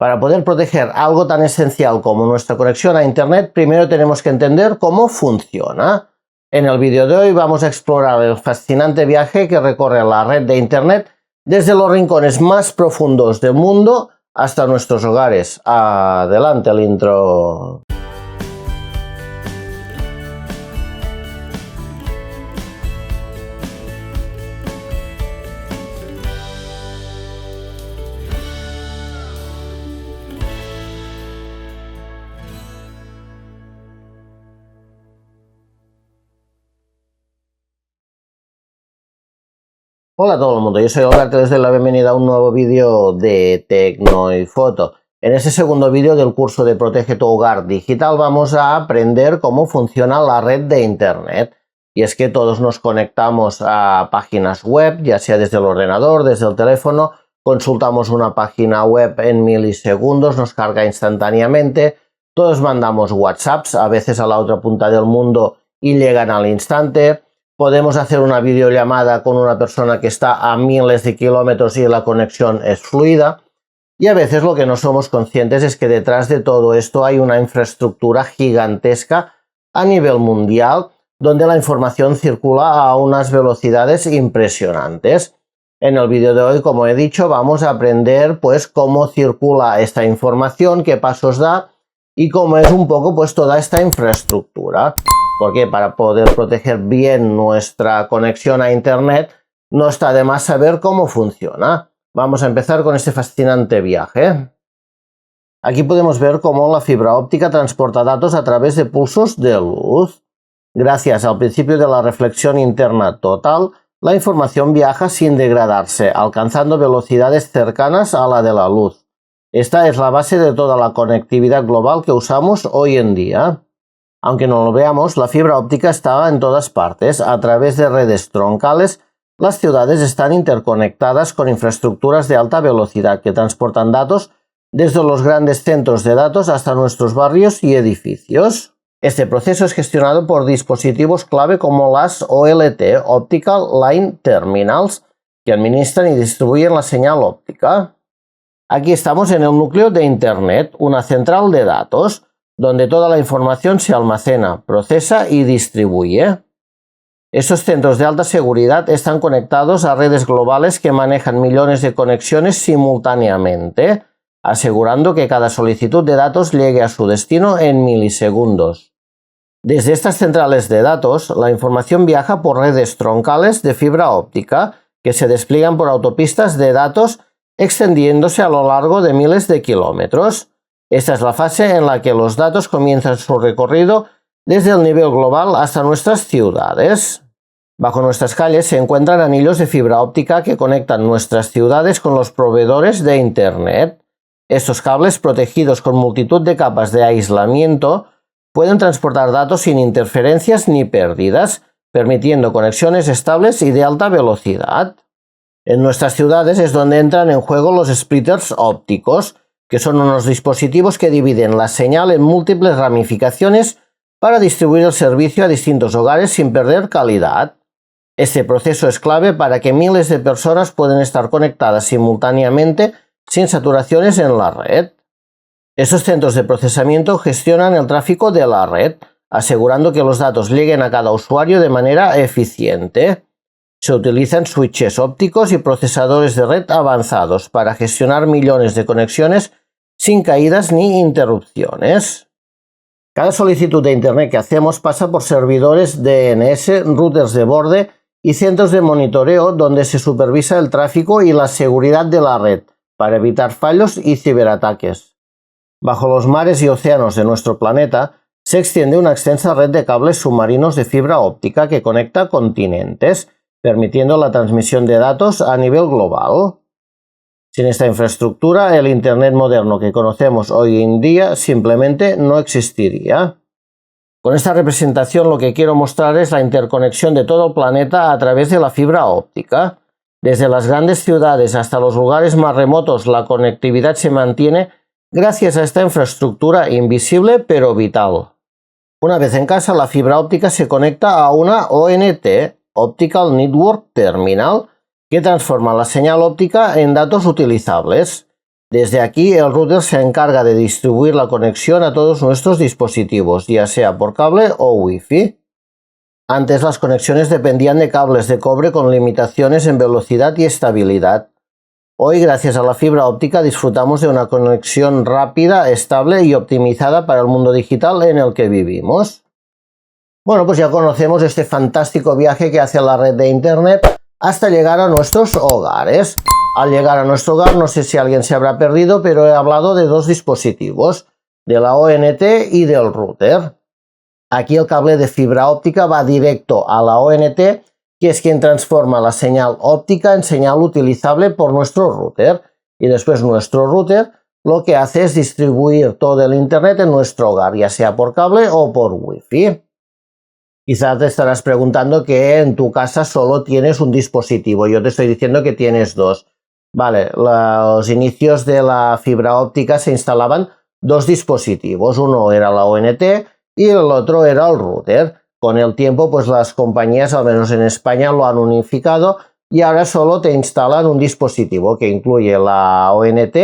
Para poder proteger algo tan esencial como nuestra conexión a Internet, primero tenemos que entender cómo funciona. En el vídeo de hoy vamos a explorar el fascinante viaje que recorre la red de Internet desde los rincones más profundos del mundo hasta nuestros hogares. Adelante el intro. Hola a todo el mundo, yo soy Alberto, les doy la bienvenida a un nuevo vídeo de Tecno y Foto. En este segundo vídeo del curso de Protege tu Hogar Digital vamos a aprender cómo funciona la red de Internet. Y es que todos nos conectamos a páginas web, ya sea desde el ordenador, desde el teléfono, consultamos una página web en milisegundos, nos carga instantáneamente, todos mandamos WhatsApps, a veces a la otra punta del mundo y llegan al instante. Podemos hacer una videollamada con una persona que está a miles de kilómetros y la conexión es fluida. Y a veces lo que no somos conscientes es que detrás de todo esto hay una infraestructura gigantesca a nivel mundial donde la información circula a unas velocidades impresionantes. En el vídeo de hoy, como he dicho, vamos a aprender pues cómo circula esta información, qué pasos da y cómo es un poco pues toda esta infraestructura. Porque para poder proteger bien nuestra conexión a Internet no está de más saber cómo funciona. Vamos a empezar con este fascinante viaje. Aquí podemos ver cómo la fibra óptica transporta datos a través de pulsos de luz. Gracias al principio de la reflexión interna total, la información viaja sin degradarse, alcanzando velocidades cercanas a la de la luz. Esta es la base de toda la conectividad global que usamos hoy en día. Aunque no lo veamos, la fibra óptica está en todas partes. A través de redes troncales, las ciudades están interconectadas con infraestructuras de alta velocidad que transportan datos desde los grandes centros de datos hasta nuestros barrios y edificios. Este proceso es gestionado por dispositivos clave como las OLT, Optical Line Terminals, que administran y distribuyen la señal óptica. Aquí estamos en el núcleo de Internet, una central de datos, donde toda la información se almacena, procesa y distribuye. Estos centros de alta seguridad están conectados a redes globales que manejan millones de conexiones simultáneamente, asegurando que cada solicitud de datos llegue a su destino en milisegundos. Desde estas centrales de datos, la información viaja por redes troncales de fibra óptica que se despliegan por autopistas de datos extendiéndose a lo largo de miles de kilómetros. Esta es la fase en la que los datos comienzan su recorrido desde el nivel global hasta nuestras ciudades. Bajo nuestras calles se encuentran anillos de fibra óptica que conectan nuestras ciudades con los proveedores de Internet. Estos cables, protegidos con multitud de capas de aislamiento, pueden transportar datos sin interferencias ni pérdidas, permitiendo conexiones estables y de alta velocidad. En nuestras ciudades es donde entran en juego los splitters ópticos, que son unos dispositivos que dividen la señal en múltiples ramificaciones para distribuir el servicio a distintos hogares sin perder calidad. Este proceso es clave para que miles de personas puedan estar conectadas simultáneamente sin saturaciones en la red. Estos centros de procesamiento gestionan el tráfico de la red, asegurando que los datos lleguen a cada usuario de manera eficiente. Se utilizan switches ópticos y procesadores de red avanzados para gestionar millones de conexiones sin caídas ni interrupciones. Cada solicitud de Internet que hacemos pasa por servidores DNS, routers de borde y centros de monitoreo donde se supervisa el tráfico y la seguridad de la red para evitar fallos y ciberataques. Bajo los mares y océanos de nuestro planeta se extiende una extensa red de cables submarinos de fibra óptica que conecta continentes, permitiendo la transmisión de datos a nivel global. Sin esta infraestructura, el Internet moderno que conocemos hoy en día simplemente no existiría. Con esta representación lo que quiero mostrar es la interconexión de todo el planeta a través de la fibra óptica. Desde las grandes ciudades hasta los lugares más remotos, la conectividad se mantiene gracias a esta infraestructura invisible pero vital. Una vez en casa, la fibra óptica se conecta a una ONT, Optical Network Terminal, que transforma la señal óptica en datos utilizables. Desde aquí el router se encarga de distribuir la conexión a todos nuestros dispositivos, ya sea por cable o Wi-Fi. Antes las conexiones dependían de cables de cobre con limitaciones en velocidad y estabilidad. Hoy, gracias a la fibra óptica, disfrutamos de una conexión rápida, estable y optimizada para el mundo digital en el que vivimos. Bueno, pues ya conocemos este fantástico viaje que hace la red de Internet hasta llegar a nuestros hogares. Al llegar a nuestro hogar, no sé si alguien se habrá perdido, pero he hablado de dos dispositivos, de la ONT y del router. Aquí el cable de fibra óptica va directo a la ONT, que es quien transforma la señal óptica en señal utilizable por nuestro router. Y después nuestro router lo que hace es distribuir todo el Internet en nuestro hogar, ya sea por cable o por Wi-Fi. Quizás te estarás preguntando que en tu casa solo tienes un dispositivo. Yo te estoy diciendo que tienes dos. Vale, los inicios de la fibra óptica se instalaban dos dispositivos. Uno era la ONT y el otro era el router. Con el tiempo, pues las compañías, al menos en España, lo han unificado y ahora solo te instalan un dispositivo que incluye la ONT,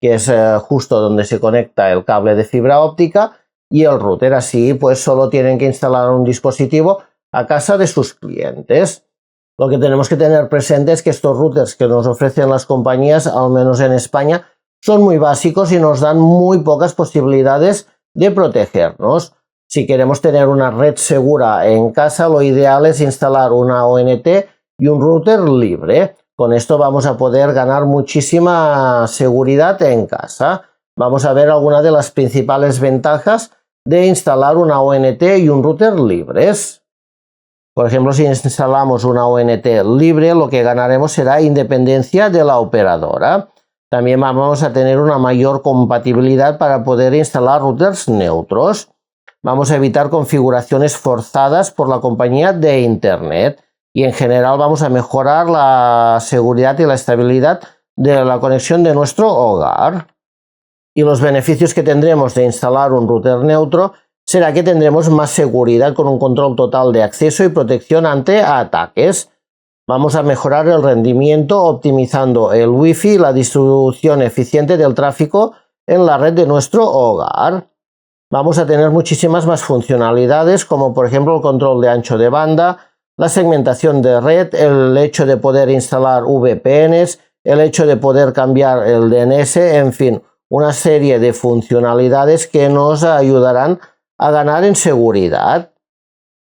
que es justo donde se conecta el cable de fibra óptica, y el router. Así, pues solo tienen que instalar un dispositivo a casa de sus clientes. Lo que tenemos que tener presente es que estos routers que nos ofrecen las compañías, al menos en España, son muy básicos y nos dan muy pocas posibilidades de protegernos. Si queremos tener una red segura en casa, lo ideal es instalar una ONT y un router libre. Con esto vamos a poder ganar muchísima seguridad en casa. Vamos a ver algunas de las principales ventajas de instalar una ONT y un router libres. Por ejemplo, si instalamos una ONT libre, lo que ganaremos será independencia de la operadora. También vamos a tener una mayor compatibilidad para poder instalar routers neutros. Vamos a evitar configuraciones forzadas por la compañía de Internet y en general vamos a mejorar la seguridad y la estabilidad de la conexión de nuestro hogar. Y los beneficios que tendremos de instalar un router neutro será que tendremos más seguridad con un control total de acceso y protección ante ataques. Vamos a mejorar el rendimiento optimizando el Wi-Fi y la distribución eficiente del tráfico en la red de nuestro hogar. Vamos a tener muchísimas más funcionalidades, como por ejemplo el control de ancho de banda, la segmentación de red, el hecho de poder instalar VPNs, el hecho de poder cambiar el DNS, en fin, una serie de funcionalidades que nos ayudarán a ganar en seguridad.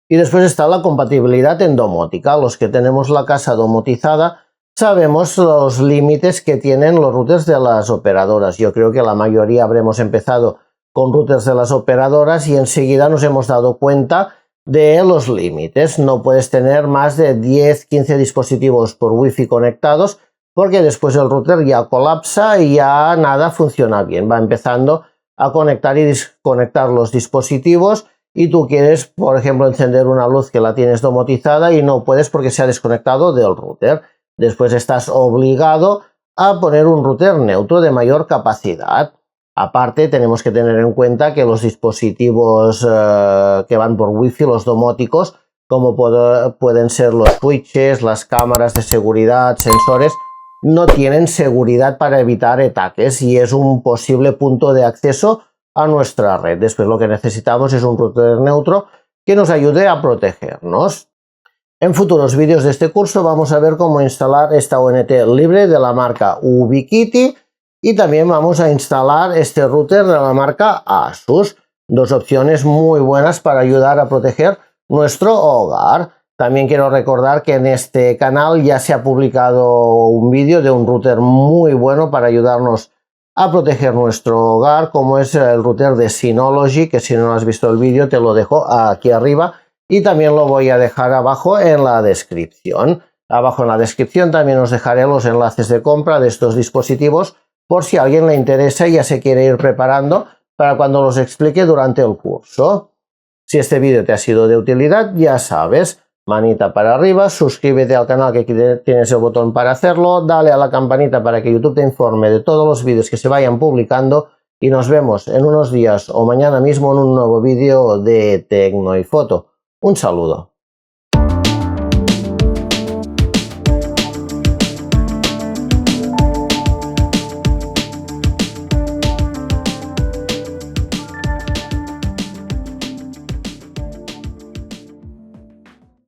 Y después está la compatibilidad en domótica. Los que tenemos la casa domotizada sabemos los límites que tienen los routers de las operadoras. Yo creo que la mayoría habremos empezado con routers de las operadoras y enseguida nos hemos dado cuenta de los límites. No puedes tener más de 10-15 dispositivos por Wi-Fi conectados porque después el router ya colapsa y ya nada funciona bien. Va empezando a conectar y desconectar los dispositivos y tú quieres, por ejemplo, encender una luz que la tienes domotizada y no puedes porque se ha desconectado del router. Después estás obligado a poner un router neutro de mayor capacidad. Aparte, tenemos que tener en cuenta que los dispositivos que van por Wi-Fi, los domóticos, como pueden ser los switches, las cámaras de seguridad, sensores, no tienen seguridad para evitar ataques y es un posible punto de acceso a nuestra red. Después lo que necesitamos es un router neutro que nos ayude a protegernos. En futuros vídeos de este curso vamos a ver cómo instalar esta ONT libre de la marca Ubiquiti y también vamos a instalar este router de la marca Asus. Dos opciones muy buenas para ayudar a proteger nuestro hogar. También quiero recordar que en este canal ya se ha publicado un vídeo de un router muy bueno para ayudarnos a proteger nuestro hogar, como es el router de Synology, que si no has visto el vídeo te lo dejo aquí arriba y también lo voy a dejar abajo en la descripción. Abajo en la descripción también os dejaré los enlaces de compra de estos dispositivos por si a alguien le interesa y ya se quiere ir preparando para cuando los explique durante el curso. Si este vídeo te ha sido de utilidad, ya sabes, manita para arriba, suscríbete al canal que aquí tienes el botón para hacerlo, dale a la campanita para que YouTube te informe de todos los vídeos que se vayan publicando y nos vemos en unos días o mañana mismo en un nuevo vídeo de Tecno y Foto. Un saludo.